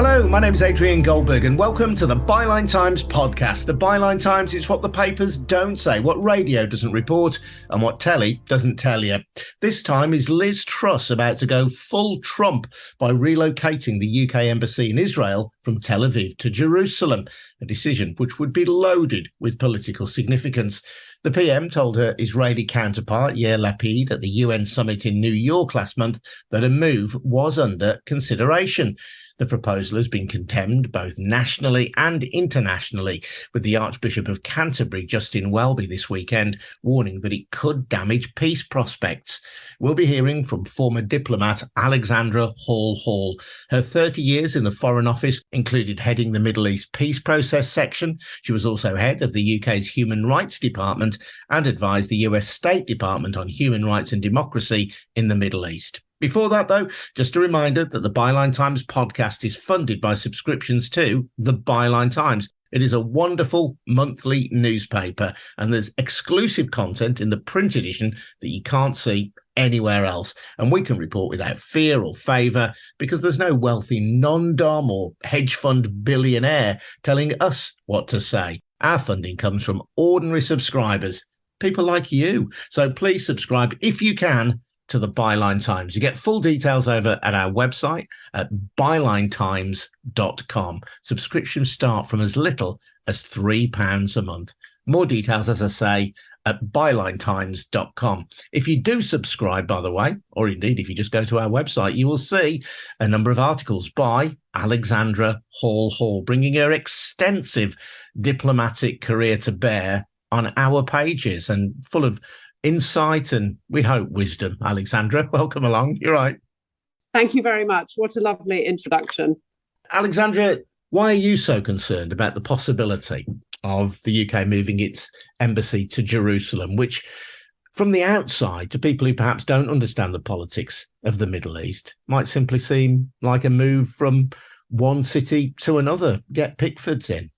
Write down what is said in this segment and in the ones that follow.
Hello, my name is Adrian Goldberg and welcome to the Byline Times podcast. The Byline Times is what the papers don't say, what radio doesn't report and what telly doesn't tell you. This time is Liz Truss about to go full Trump by relocating the UK embassy in Israel from Tel Aviv to Jerusalem, a decision which would be loaded with political significance. The PM told her Israeli counterpart Yair Lapid at the UN summit in New York last month that a move was under consideration. The proposal has been condemned both nationally and internationally, with the Archbishop of Canterbury, Justin Welby, this weekend warning that it could damage peace prospects. We'll be hearing from former diplomat Alexandra Hall Hall. Her 30 years in the Foreign Office included heading the Middle East peace process section. She was also head of the UK's Human Rights Department and advised the US State Department on human rights and democracy in the Middle East. Before that, though, just a reminder that the Byline Times podcast is funded by subscriptions to the Byline Times. It is a wonderful monthly newspaper, and there's exclusive content in the print edition that you can't see anywhere else. And we can report without fear or favour because there's no wealthy non-dom or hedge fund billionaire telling us what to say. Our funding comes from ordinary subscribers, people like you. So please subscribe if you can to the Byline Times. You get full details over at our website at bylinetimes.com. Subscriptions start from as little as £3 a month. More details, as I say, at bylinetimes.com. If you do subscribe, by the way, or indeed if you just go to our website, you will see a number of articles by Alexandra Hall Hall, bringing her extensive diplomatic career to bear on our pages and full of insight and, we hope, wisdom. Alexandra, welcome along. You're right. Thank you very much. What a lovely introduction. Alexandra, why are you so concerned about the possibility of the UK moving its embassy to Jerusalem, which from the outside, to people who perhaps don't understand the politics of the Middle East, might simply seem like a move from one city to another? Get Pickfords in.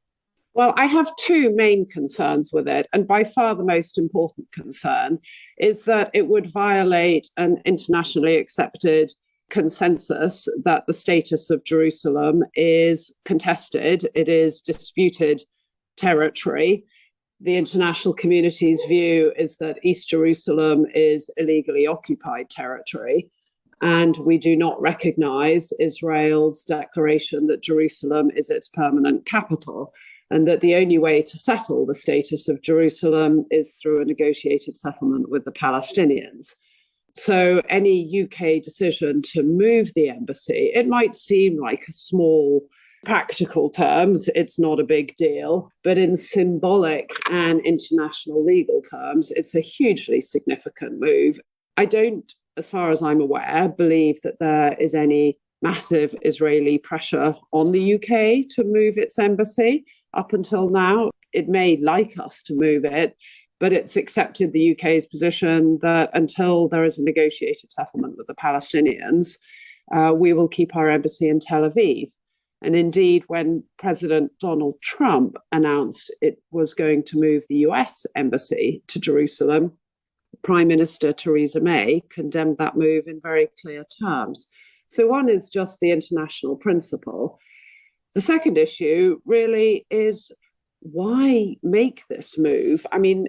Well, I have two main concerns with it, and by far the most important concern is that it would violate an internationally accepted consensus that the status of Jerusalem is contested, it is disputed territory. The international community's view is that East Jerusalem is illegally occupied territory, and we do not recognise Israel's declaration that Jerusalem is its permanent capital, and that the only way to settle the status of Jerusalem is through a negotiated settlement with the Palestinians. So any UK decision to move the embassy, it might seem like a small practical terms, it's not a big deal, but in symbolic and international legal terms, it's a hugely significant move. I don't, as far as I'm aware, believe that there is any massive Israeli pressure on the UK to move its embassy. Up until now, it may like us to move it, but it's accepted the UK's position that until there is a negotiated settlement with the Palestinians, we will keep our embassy in Tel Aviv. And indeed, when President Donald Trump announced it was going to move the US embassy to Jerusalem, Prime Minister Theresa May condemned that move in very clear terms. So one is just the international principle. The second issue really is, why make this move? I mean,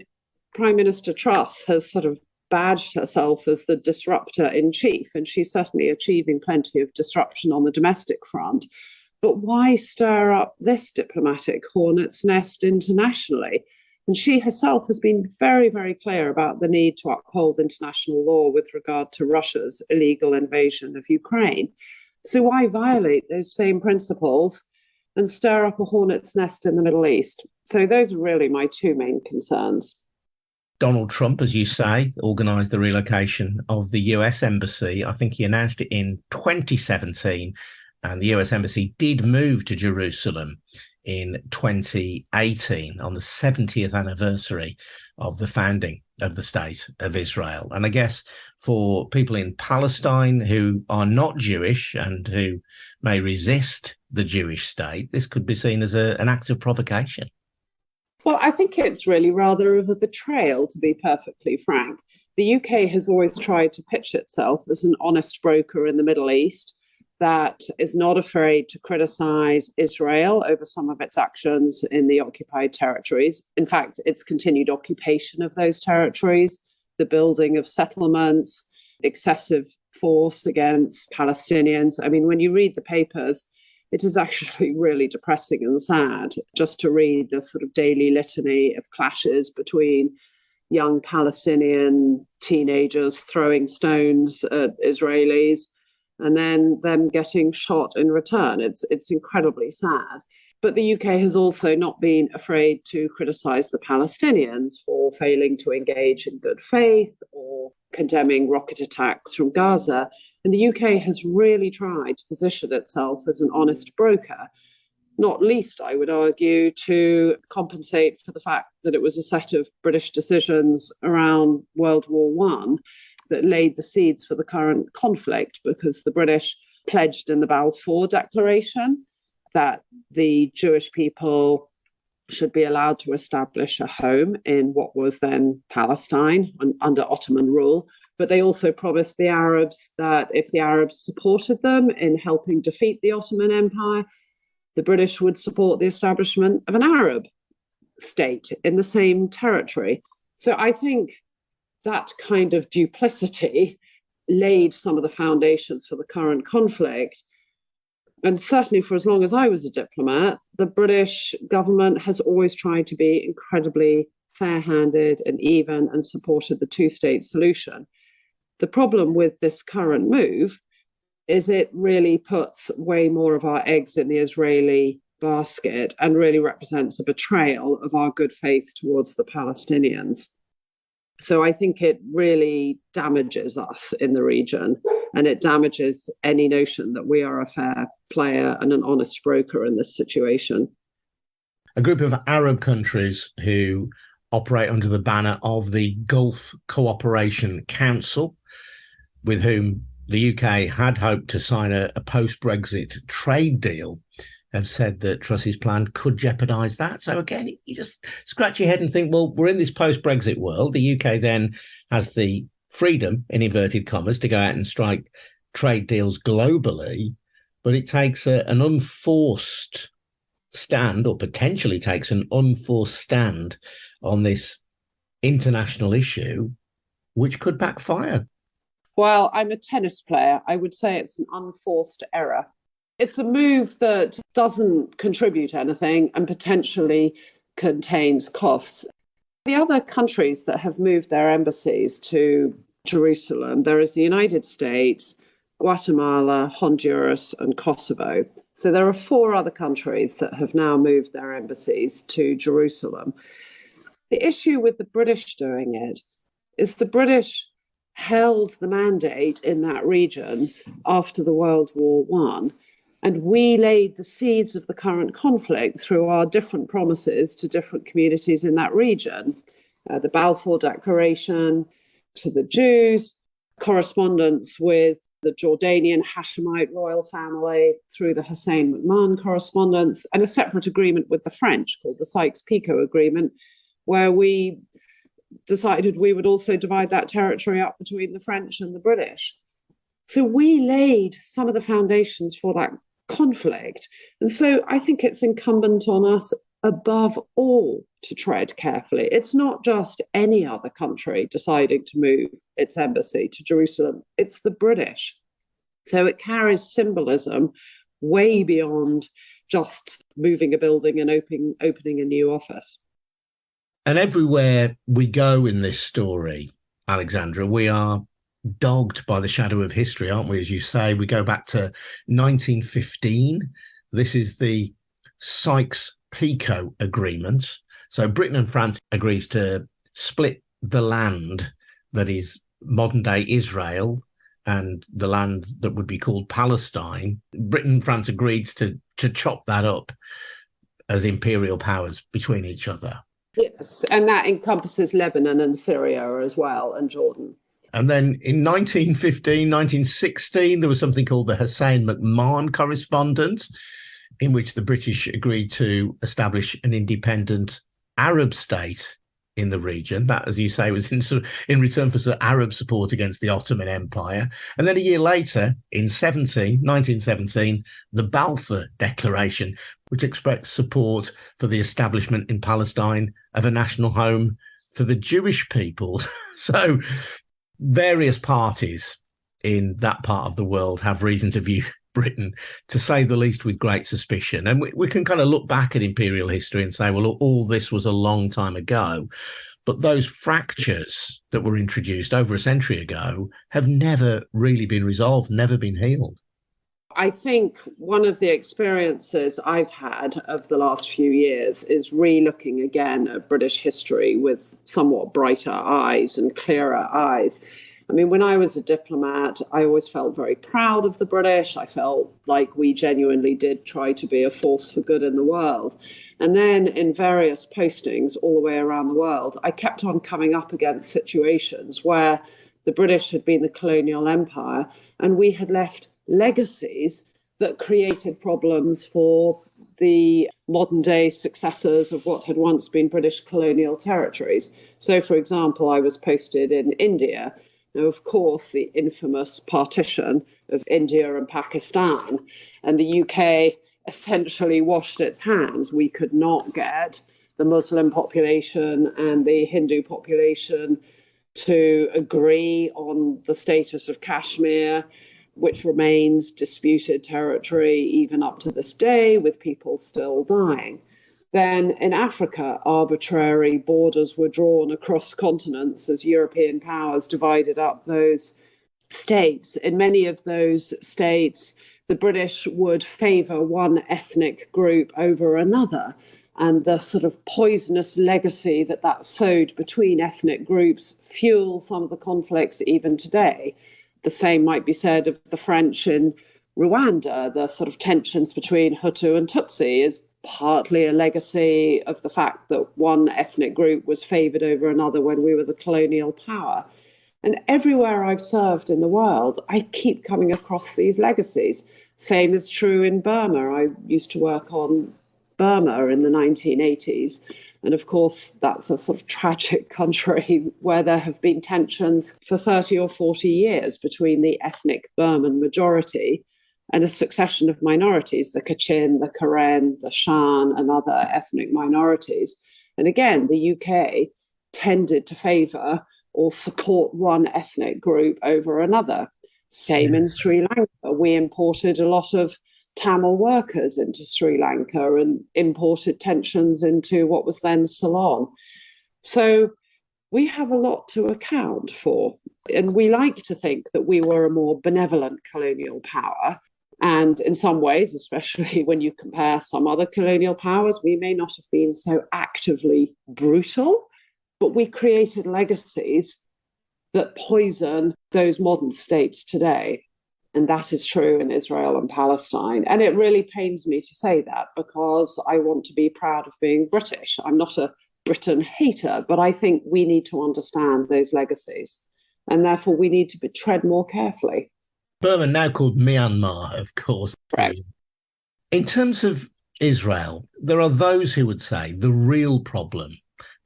Prime Minister Truss has sort of badged herself as the disruptor in chief, and she's certainly achieving plenty of disruption on the domestic front. But why stir up this diplomatic hornet's nest internationally? And she herself has been very, very clear about the need to uphold international law with regard to Russia's illegal invasion of Ukraine. So why violate those same principles and stir up a hornet's nest in the Middle East? So those are really my two main concerns. Donald Trump, as you say, organised the relocation of the US embassy. I think he announced it in 2017, and the US embassy did move to Jerusalem in 2018 on the 70th anniversary of the founding of the State of Israel. And I guess for people in Palestine who are not Jewish and who may resist the Jewish state, this could be seen as an act of provocation. Well, I think it's really rather of a betrayal, to be perfectly frank. The UK has always tried to pitch itself as an honest broker in the Middle East, that is not afraid to criticize Israel over some of its actions in the occupied territories. In fact, its continued occupation of those territories, the building of settlements, excessive force against Palestinians. I mean, when you read the papers, it is actually really depressing and sad just to read the sort of daily litany of clashes between young Palestinian teenagers throwing stones at Israelis and then them getting shot in return. It's incredibly sad. But the UK has also not been afraid to criticize the Palestinians for failing to engage in good faith or condemning rocket attacks from Gaza. And the UK has really tried to position itself as an honest broker, not least, I would argue, to compensate for the fact that it was a set of British decisions around World War I that laid the seeds for the current conflict, because the British pledged in the Balfour Declaration that the Jewish people should be allowed to establish a home in what was then Palestine under Ottoman rule. But they also promised the Arabs that if the Arabs supported them in helping defeat the Ottoman Empire, the British would support the establishment of an Arab state in the same territory. So I think that kind of duplicity laid some of the foundations for the current conflict. And certainly for as long as I was a diplomat, the British government has always tried to be incredibly fair-handed and even and supported the two-state solution. The problem with this current move is it really puts way more of our eggs in the Israeli basket and really represents a betrayal of our good faith towards the Palestinians. So I think it really damages us in the region, and it damages any notion that we are a fair player and an honest broker in this situation. A group of Arab countries who operate under the banner of the Gulf Cooperation Council, with whom the UK had hoped to sign a post-Brexit trade deal, have said that Truss's plan could jeopardise that. So again, you just scratch your head and think, well, we're in this post-Brexit world. The UK then has the freedom, in inverted commas, to go out and strike trade deals globally, but it takes an unforced stand, or potentially takes an unforced stand on this international issue, which could backfire. Well, I'm a tennis player. I would say it's an unforced error. It's a move that doesn't contribute anything and potentially contains costs. The other countries that have moved their embassies to Jerusalem, there is the United States, Guatemala, Honduras, and Kosovo. So there are 4 other countries that have now moved their embassies to Jerusalem. The issue with the British doing it is the British held the mandate in that region after the World War I. And we laid the seeds of the current conflict through our different promises to different communities in that region. The Balfour Declaration to the Jews, correspondence with the Jordanian Hashemite royal family through the Hussein McMahon correspondence, and a separate agreement with the French called the Sykes-Picot Agreement, where we decided we would also divide that territory up between the French and the British. So we laid some of the foundations for that conflict. And so I think it's incumbent on us above all to tread carefully. It's not just any other country deciding to move its embassy to Jerusalem. It's the British. So it carries symbolism way beyond just moving a building and opening a new office. And everywhere we go in this story, Alexandra, we are dogged by the shadow of history, aren't we? As you say, we go back to 1915. This is the Sykes-Picot Agreement. So Britain and France agrees to split the land that is modern-day Israel and the land that would be called Palestine. Britain and France agreed to chop that up as imperial powers between each other. Yes, and that encompasses Lebanon and Syria as well, and Jordan. And then in 1915, 1916, there was something called the Hussein McMahon Correspondence, in which the British agreed to establish an independent Arab state in the region. That, as you say, was in return for Arab support against the Ottoman Empire. And then a year later, in 1917, the Balfour Declaration, which expects support for the establishment in Palestine of a national home for the Jewish people. So various parties in that part of the world have reason to view Britain, to say the least, with great suspicion. And we can kind of look back at imperial history and say, well, all this was a long time ago. But those fractures that were introduced over a century ago have never really been resolved, never been healed. I think one of the experiences I've had of the last few years is re-looking again at British history with somewhat brighter eyes and clearer eyes. I mean, when I was a diplomat, I always felt very proud of the British. I felt like we genuinely did try to be a force for good in the world. And then in various postings all the way around the world, I kept on coming up against situations where the British had been the colonial empire and we had left legacies that created problems for the modern day successors of what had once been British colonial territories. So, for example, I was posted in India. Now, of course, the infamous partition of India and Pakistan, and the UK essentially washed its hands. We could not get the Muslim population and the Hindu population to agree on the status of Kashmir, which remains disputed territory even up to this day, with people still dying. Then in Africa, arbitrary borders were drawn across continents as European powers divided up those states. In many of those states, the British would favour one ethnic group over another. And the sort of poisonous legacy that sowed between ethnic groups fuels some of the conflicts even today. The same might be said of the French in Rwanda. The sort of tensions between Hutu and Tutsi is partly a legacy of the fact that one ethnic group was favoured over another when we were the colonial power. And everywhere I've served in the world, I keep coming across these legacies. Same is true in Burma. I used to work on Burma in the 1980s. And of course, that's a sort of tragic country where there have been tensions for 30 or 40 years between the ethnic Burman majority and a succession of minorities, the Kachin, the Karen, the Shan, and other ethnic minorities. And again, the UK tended to favour or support one ethnic group over another. Same in Sri Lanka. We imported a lot of Tamil workers into Sri Lanka and imported tensions into what was then Ceylon. So we have a lot to account for. And we like to think that we were a more benevolent colonial power. And in some ways, especially when you compare some other colonial powers, we may not have been so actively brutal, but we created legacies that poison those modern states today. And that is true in Israel and Palestine. And it really pains me to say that because I want to be proud of being British. I'm not a Britain hater, but I think we need to understand those legacies. And therefore, we need to tread more carefully. Burma, now called Myanmar, of course. Right. In terms of Israel, there are those who would say the real problem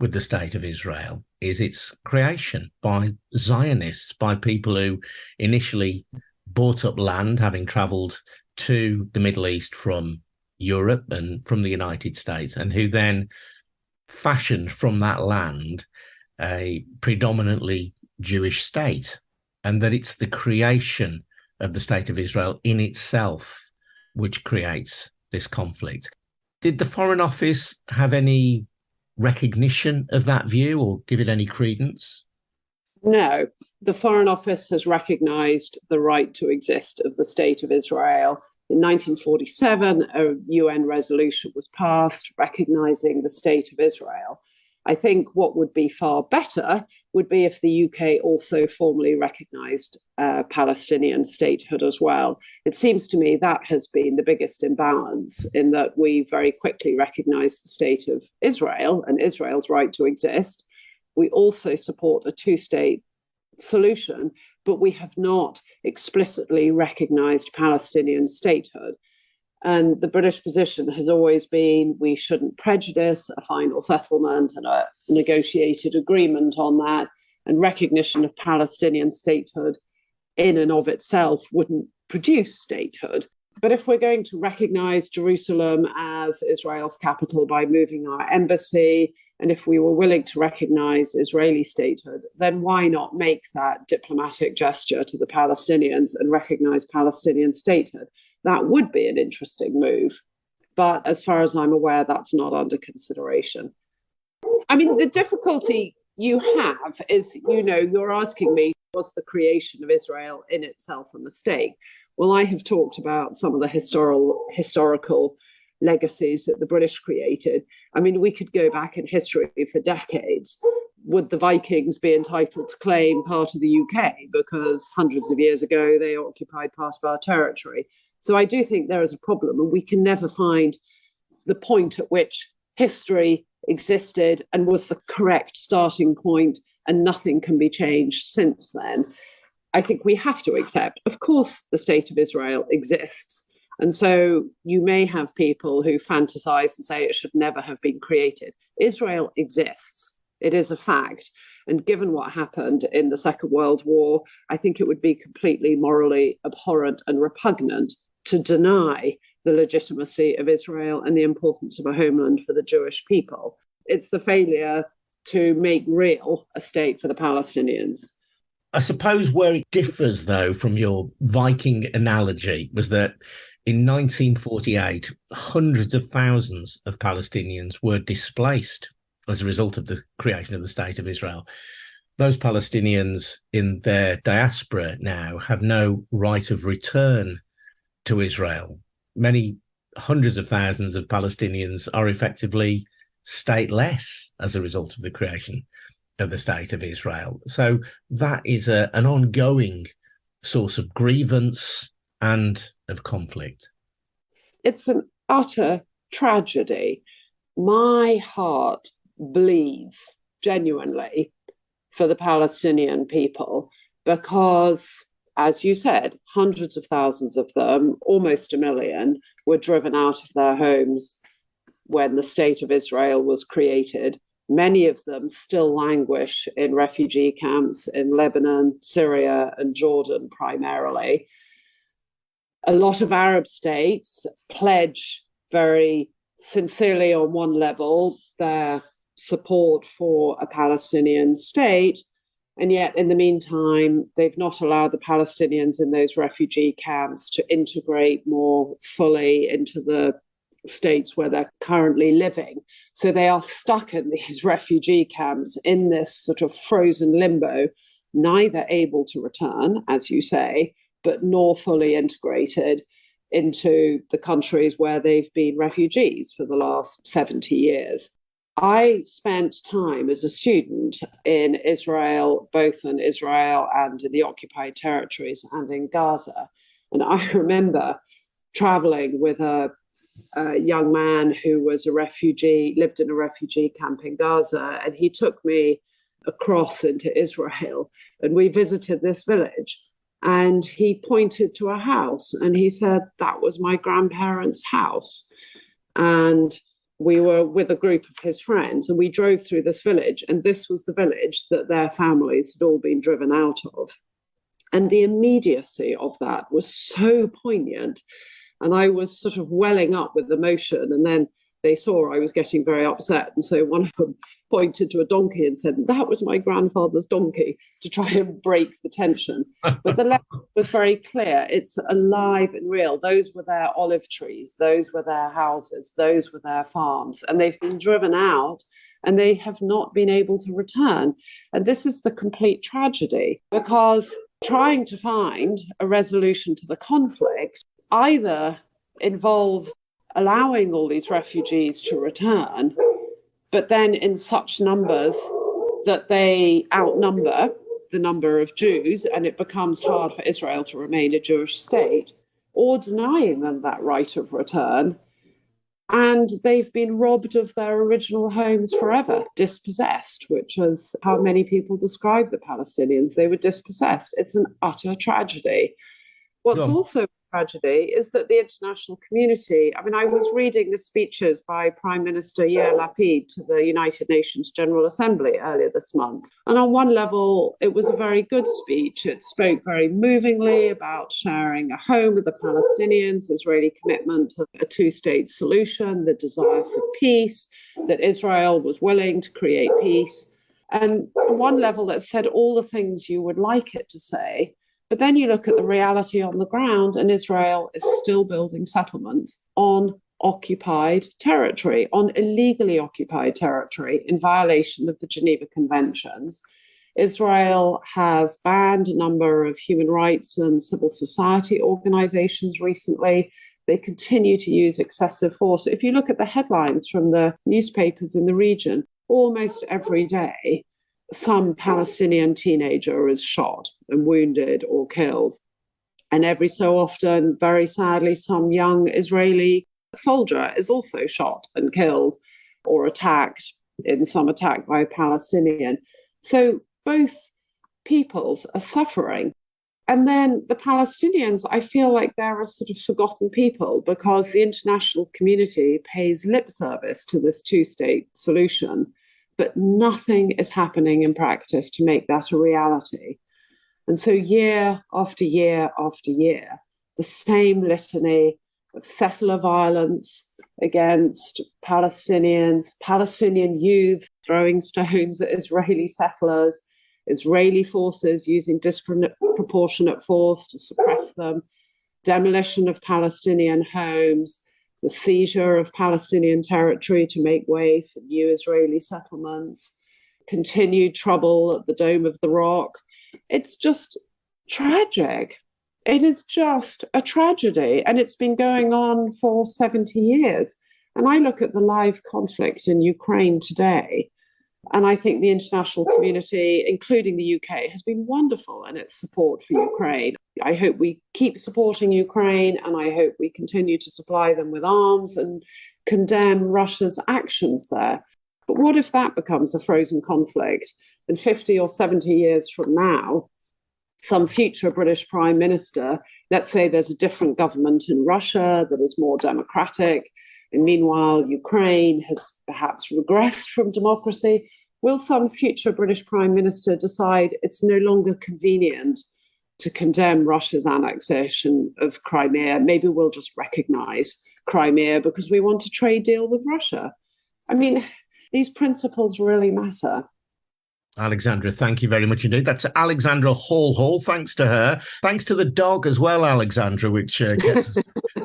with the state of Israel is its creation by Zionists, by people who initially bought up land, having travelled to the Middle East from Europe and from the United States, and who then fashioned from that land a predominantly Jewish state, and that it's the creation of the state of Israel in itself which creates this conflict. Did the Foreign Office have any recognition of that view or give it any credence? No, the Foreign Office has recognised the right to exist of the State of Israel. In 1947, a UN resolution was passed recognising the State of Israel. I think what would be far better would be if the UK also formally recognised Palestinian statehood as well. It seems to me that has been the biggest imbalance, in that we very quickly recognised the State of Israel and Israel's right to exist. We also support a two-state solution, but we have not explicitly recognised Palestinian statehood. And the British position has always been we shouldn't prejudice a final settlement and a negotiated agreement on that. And recognition of Palestinian statehood in and of itself wouldn't produce statehood. But if we're going to recognize Jerusalem as Israel's capital by moving our embassy, and if we were willing to recognize Israeli statehood, then why not make that diplomatic gesture to the Palestinians and recognize Palestinian statehood? That would be an interesting move. But as far as I'm aware, that's not under consideration. I mean, the difficulty you have is, you're asking me, was the creation of Israel in itself a mistake? Well, I have talked about some of the historical legacies that the British created. I mean, we could go back in history for decades. Would the Vikings be entitled to claim part of the UK because hundreds of years ago they occupied part of our territory? So I do think there is a problem, and we can never find the point at which history existed and was the correct starting point, and nothing can be changed since then. I think we have to accept, of course, the state of Israel exists. And so you may have people who fantasize and say it should never have been created. Israel exists. It is a fact. And given what happened in the Second World War, I think it would be completely morally abhorrent and repugnant to deny the legitimacy of Israel and the importance of a homeland for the Jewish people. It's the failure to make real a state for the Palestinians. I suppose where it differs, though, from your Viking analogy was that in 1948, hundreds of thousands of Palestinians were displaced as a result of the creation of the State of Israel. Those Palestinians in their diaspora now have no right of return to Israel. Many hundreds of thousands of Palestinians are effectively stateless as a result of the creation of the State of Israel. So that is an ongoing source of grievance and of conflict. It's an utter tragedy. My heart bleeds genuinely for the Palestinian people because, as you said, hundreds of thousands of them, almost 1 million, were driven out of their homes when the State of Israel was created. Many of them still languish in refugee camps in Lebanon, Syria, and Jordan primarily. A lot of Arab states pledge very sincerely on one level their support for a Palestinian state. And yet, in the meantime, they've not allowed the Palestinians in those refugee camps to integrate more fully into the states where they're currently living. So they are stuck in these refugee camps in this sort of frozen limbo, neither able to return, as you say, but nor fully integrated into the countries where they've been refugees for the last 70 years. I spent time as a student in Israel, both in Israel and in the occupied territories and in Gaza. And I remember traveling with a young man who was a refugee, lived in a refugee camp in Gaza, and he took me across into Israel, and we visited this village. And he pointed to a house and he said, that was my grandparents' house. And we were with a group of his friends and we drove through this village, and this was the village that their families had all been driven out of. And the immediacy of that was so poignant. And I was sort of welling up with emotion. And then they saw I was getting very upset. And so one of them pointed to a donkey and said, that was my grandfather's donkey, to try and break the tension. But the letter was very clear. It's alive and real. Those were their olive trees. Those were their houses. Those were their farms. And they've been driven out and they have not been able to return. And this is the complete tragedy, because trying to find a resolution to the conflict either involves allowing all these refugees to return, but then in such numbers that they outnumber the number of Jews and it becomes hard for Israel to remain a Jewish state, or denying them that right of return. And they've been robbed of their original homes forever, dispossessed, which is how many people describe the Palestinians. They were dispossessed. It's an utter tragedy. What's also tragedy is that the international community, I mean, I was reading the speeches by Prime Minister Yair Lapid to the United Nations General Assembly earlier this month. And on one level, it was a very good speech. It spoke very movingly about sharing a home with the Palestinians, Israeli commitment to a two-state solution, the desire for peace, that Israel was willing to create peace. And on one level, it said all the things you would like it to say. But then you look at the reality on the ground, and Israel is still building settlements on occupied territory, on illegally occupied territory, in violation of the Geneva Conventions. Israel has banned a number of human rights and civil society organizations recently. They continue to use excessive force. If you look at the headlines from the newspapers in the region, almost every day, some Palestinian teenager is shot and wounded or killed. And every so often, very sadly, some young Israeli soldier is also shot and killed or attacked in some attack by a Palestinian. So both peoples are suffering. And then the Palestinians, I feel like they're a sort of forgotten people because the international community pays lip service to this two-state solution, but nothing is happening in practice to make that a reality. And so year after year after year, the same litany of settler violence against Palestinians, Palestinian youth throwing stones at Israeli settlers, Israeli forces using disproportionate force to suppress them, demolition of Palestinian homes, the seizure of Palestinian territory to make way for new Israeli settlements, continued trouble at the Dome of the Rock. It's just tragic. It is just a tragedy, and it's been going on for 70 years. And I look at the live conflict in Ukraine today, and I think the international community, including the UK, has been wonderful in its support for Ukraine. I hope we keep supporting Ukraine, and I hope we continue to supply them with arms and condemn Russia's actions there. But what if that becomes a frozen conflict? And 50 or 70 years from now, some future British Prime Minister, let's say there's a different government in Russia that is more democratic, and meanwhile, Ukraine has perhaps regressed from democracy. Will some future British Prime Minister decide it's no longer convenient to condemn Russia's annexation of Crimea? Maybe we'll just recognize Crimea because we want a trade deal with Russia. I mean, these principles really matter. Alexandra, thank you very much indeed. That's Alexandra Hall. Thanks to her. Thanks to the dog as well, Alexandra, which gets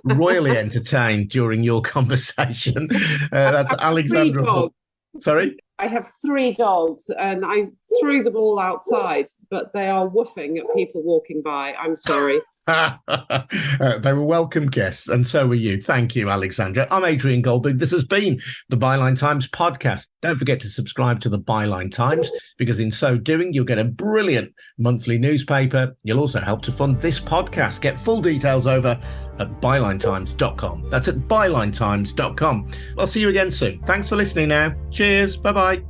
royally entertained during your conversation. That's Alexandra Hall. Sorry? I have 3 dogs and I threw them all outside, but they are woofing at people walking by. I'm sorry. They were welcome guests, and so were you. Thank you, Alexandra. I'm Adrian Goldberg. This has been the Byline Times podcast. Don't forget to subscribe to the Byline Times, because in so doing, you'll get a brilliant monthly newspaper. You'll also help to fund this podcast. Get full details over at bylinetimes.com. That's at bylinetimes.com. I'll see you again soon. Thanks for listening now. Cheers. Bye-bye.